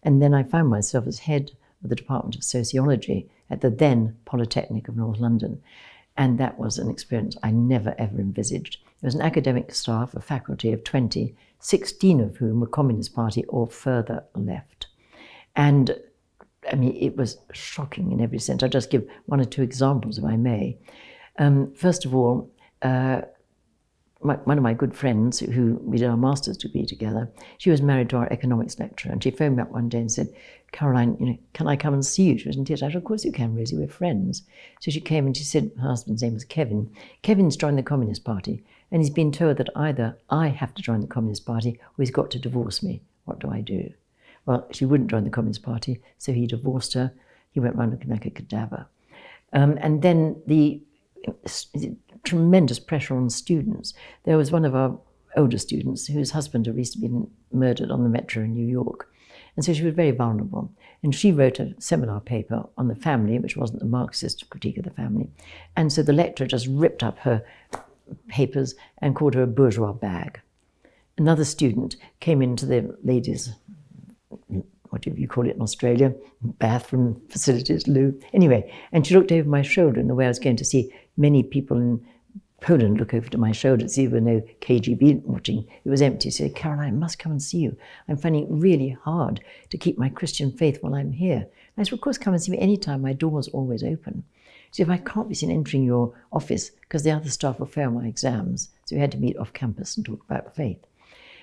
And then I found myself as head of the Department of Sociology at the then Polytechnic of North London. And that was an experience I never, ever envisaged. There was an academic staff, a faculty of 20, 16 of whom were Communist Party or further left. And I mean, it was shocking in every sense. I'll just give one or two examples, if I may. First of all, one of my good friends, who we did our master's degree together, she was married to our economics lecturer, and she phoned me up one day and said, "Caroline, can I come and see you?" She was in tears. I said, "Of course you can, Rosie, we're friends." So she came and she said, her husband's name was Kevin. Kevin's joined the Communist Party, and he's been told that either I have to join the Communist Party or he's got to divorce me. What do I do? Well, she wouldn't join the Communist Party, so he divorced her. He went around looking like a cadaver. And then the tremendous pressure on students. There was one of our older students whose husband had recently been murdered on the metro in New York. And so she was very vulnerable. And she wrote a seminar paper on the family, which wasn't a Marxist critique of the family. And so the lecturer just ripped up her papers and called her a bourgeois bag. Another student came into the ladies', what do you call it in Australia, bathroom facilities, loo. Anyway, and she looked over my shoulder in the way I was going to see many people in Poland look over to my shoulder to see if there were no KGB watching. It was empty. She said, "Caroline, I must come and see you. I'm finding it really hard to keep my Christian faith while I'm here." And I said, "Of course, come and see me anytime. My door's always open." She said, "If I can't be seen entering your office because the other staff will fail my exams." So we had to meet off campus and talk about faith.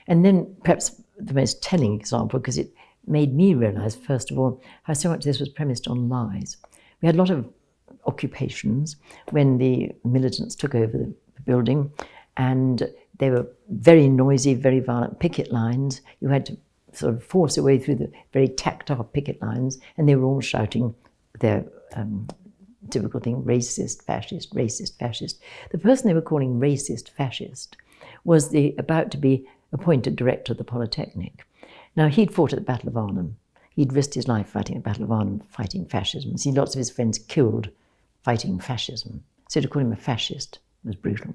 And then perhaps the most telling example, because it made me realize, first of all, how so much of this was premised on lies. We had a lot of occupations when the militants took over the building, and they were very noisy, very violent picket lines. You had to sort of force your way through the very tactile picket lines, and they were all shouting their typical thing, racist, fascist, racist, fascist. The person they were calling racist, fascist was the about to be appointed director of the Polytechnic. Now, he'd fought at the Battle of Arnhem. He'd risked his life fighting at the Battle of Arnhem, fighting fascism. Seen lots of his friends killed fighting fascism. So to call him a fascist was brutal.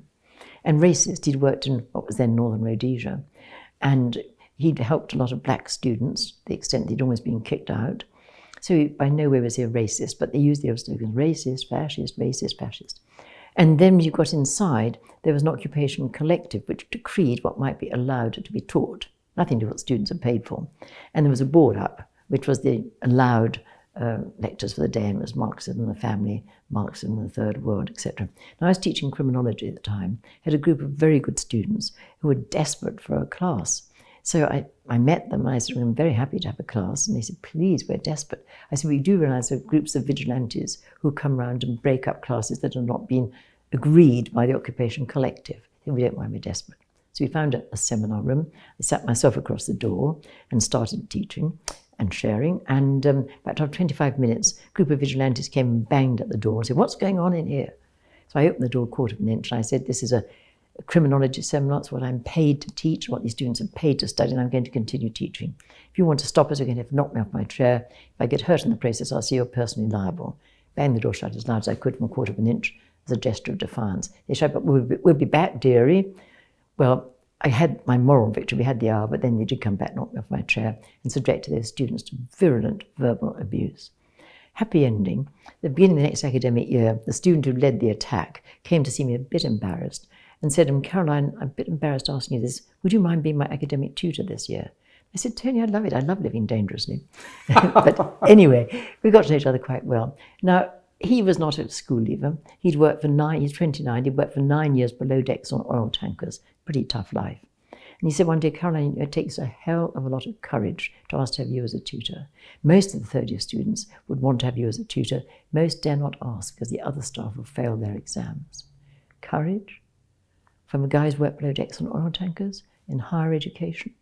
And racist, he'd worked in what was then Northern Rhodesia, and he'd helped a lot of black students to the extent that he'd almost been kicked out. So he, by no way was he a racist, but they used the old slogan, racist, fascist. And then when you got inside, there was an occupation collective which decreed what might be allowed to be taught. Nothing to do what students are paid for. And there was a board up, which was the allowed lectures for the day, and it was Marxism and the family, Marxism and the third world, etc. Now, I was teaching criminology at the time, had a group of very good students who were desperate for a class. So I met them, and I said, "I'm very happy to have a class." And they said, "Please, we're desperate." I said, "We do realize there are groups of vigilantes who come around and break up classes that have not been agreed by the occupation collective. And we don't mind, we're desperate." So we found a seminar room. I sat myself across the door and started teaching and sharing. And about after 25 minutes, a group of vigilantes came and banged at the door and said, "What's going on in here?" So I opened the door a quarter of an inch and I said, "This is a criminology seminar. It's what I'm paid to teach, what these students are paid to study, and I'm going to continue teaching. If you want to stop us, you're going to have to knock me off my chair. If I get hurt in the process, I'll see you're personally liable." Banged the door shut as loud as I could from a quarter of an inch as a gesture of defiance. They shouted, "But we'll be back, dearie." Well, I had my moral victory. We had the hour, but then they did come back, knock me off my chair, and subjected their students to virulent verbal abuse. Happy ending. At the beginning of the next academic year, the student who led the attack came to see me a bit embarrassed and said, "Caroline, I'm a bit embarrassed asking you this. Would you mind being my academic tutor this year?" I said, "Tony, I'd love it. I love living dangerously." But anyway, we got to know each other quite well. Now, he was not a school leaver. He's 29, he'd worked for 9 years below decks on oil tankers. Pretty tough life. And he said one day, "Caroline, it takes a hell of a lot of courage to ask to have you as a tutor. Most of the third year students would want to have you as a tutor. Most dare not ask because the other staff will fail their exams." Courage from a guy who's worked below decks on oil tankers in higher education.